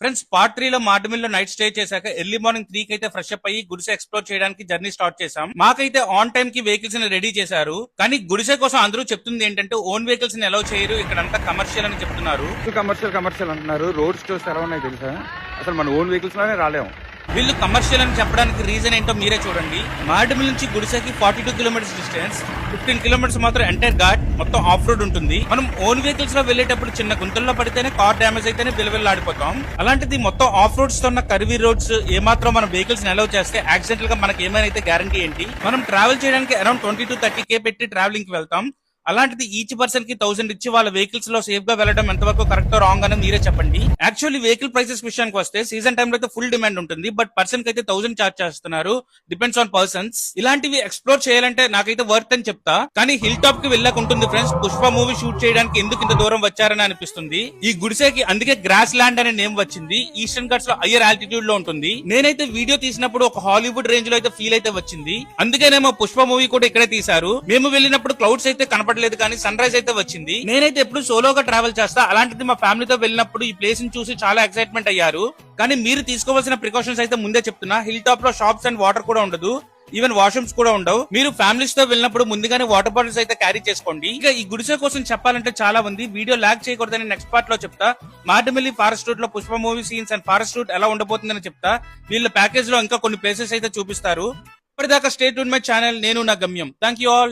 Friends part 3 లో మాటమిల్ లో night stay చేశాక ఎర్లీ మార్నింగ్ 3 కి అయితే ఫ్రెష్ అప్ అయ్యి గుడిసె ఎక్స్ప్లోర్ చేయడానికి జర్నీ స్టార్ట్ చేశాం. మాకైతే ఆన్ టైం కి వెహికల్స్ ని రెడీ చేశారు. కానీ గుడిసె కోసం అందరూ చెప్తుంది ఏంటంటే ఓన్ వెహికల్స్ ని అలౌ చేయరు, ఇక్కడంతా కమర్షియల్ అని చెప్తున్నారు. కమర్షియల్ అంటున్నారు. రోడ్ స్టోర్స్ ఎలా ఉన్నాయి తెలుసా? అసలు మన ఓన్ వెహికల్స్ లోనే రాలేము. వీళ్ళు కమర్షియల్ అని చెప్పడానికి రీజన్ ఏంటో మీరే చూడండి. మాడమిల్ నుంచి గుడిసెకి 42 కిలోమీటర్స్ డిస్టెన్స్, 15 కిలోమీటర్స్ మాత్రం ఎంటైర్ ఘాట్, మొత్తం ఆఫ్ రోడ్ ఉంటుంది. మనం ఓన్ వెహికల్స్ లో వెళ్లేటప్పుడు చిన్న గుంతల్లో పడితేనే కార్ డ్యామేజ్ అయితేనే బిలవిల్లాడిపోతాం. అలాంటిది మొత్తం ఆఫ్ రోడ్స్ తో ఉన్న కర్వీ రోడ్స్ ఏమాత్రం మన వెహికల్స్ ని అలౌ చేస్తే యాక్సిడెంటల్ గా మనకి ఏమైనా అయితే గ్యారంటీ ఏంటి? మనం ట్రావెల్ చేయడానికి అరౌండ్ 20 to 30K పెట్టి ట్రావెలింగ్ కి వెళ్తాం. అలాంటిది ఈచ్ పర్సన్ కి 1000 ఇచ్చి వాళ్ళ వెహికల్స్ లో సేఫ్ గా వెళ్ళడం ఎంతవరకు కరెక్ట్ రాంగ్ అని మీరే చెప్పండి. యాక్చువల్లీ వెహికల్ ప్రైసెస్ విషయానికి వస్తే సీజన్ టైంలో అయితే ఫుల్ డిమాండ్ ఉంటుంది, బట్ పర్సన్ కి అయితే 1000 చార్జ్ చేస్తున్నారు. Depends on persons. ఇలాంటివి ఎక్స్ప్లోర్ చేయాలంటే నాకైతే వర్త్ అని చెప్తా. కానీ హిల్ టాప్ కి వెళ్ళక ఉంటుంది ఫ్రెండ్స్. పుష్ప మూవీ షూట్ చేయడానికి ఎందుకు ఇంత దూరం వచ్చారని అనిపిస్తుంది. ఈ గుడిసెకి అందుకే గ్రాస్ ల్యాండ్ అనే నేమ్ వచ్చింది. ఈస్టర్న్ ఘాట్స్ లో హయ్యర్ ఆల్టిట్యూడ్ లో ఉంటుంది. నేనైతే వీడియో తీసినప్పుడు ఒక హాలీవుడ్ రేంజ్ లో అయితే ఫీల్ అయితే వచ్చింది. అందుకేనేమో పుష్ప మూవీ కూడా ఇక్కడే తీశారు. మేము వెళ్ళినప్పుడు క్లౌడ్స్ అయితే కనపడలేదు, కానీ సన్ రైజ్ అయితే వచ్చింది. నేనైతే ఎప్పుడు సోలోగా ట్రావెల్ చేస్తా. అలాంటిది మా ఫ్యామిలీతో వెళ్ళినప్పుడు ఈ ప్లేస్ ని చూసి చాలా ఎక్సైట్మెంట్ అయ్యారు. కానీ మీరు తీసుకోవాల్సిన ప్రికాషన్స్ అయితే ముందే చెప్తున్నా. హిల్ టాప్ లో షాప్స్ అండ్ వాటర్ కూడా ఉండదు, ఈవెన్ వాష్రూమ్స్ కూడా ఉండవు. మీరు ఫ్యామిలీస్ తో వెళ్ళినప్పుడు ముందుగానే వాటర్ బాటిల్స్ అయితే క్యారీ చేసుకోండి. ఇక ఈ గుడిసె కోసం చెప్పాలంటే చాలా ఉంది. వీడియో లాగ్ చేయకూడదని నెక్స్ట్ పార్ట్ లో చెప్తా. మాటమిల్లి ఫారెస్ట్ రూట్ లో Pushpa movie scenes and forest route ఎలా ఉండబోతుందని చెప్తా. వీళ్ళ ప్యాకేజ్ లో ఇంకా కొన్ని ప్లేసెస్ అయితే చూపిస్తారు. ఇప్పటిదాకా స్టే ట్యూన్ మై ఛానల్. నేను నా గమ్యం. Thank you all.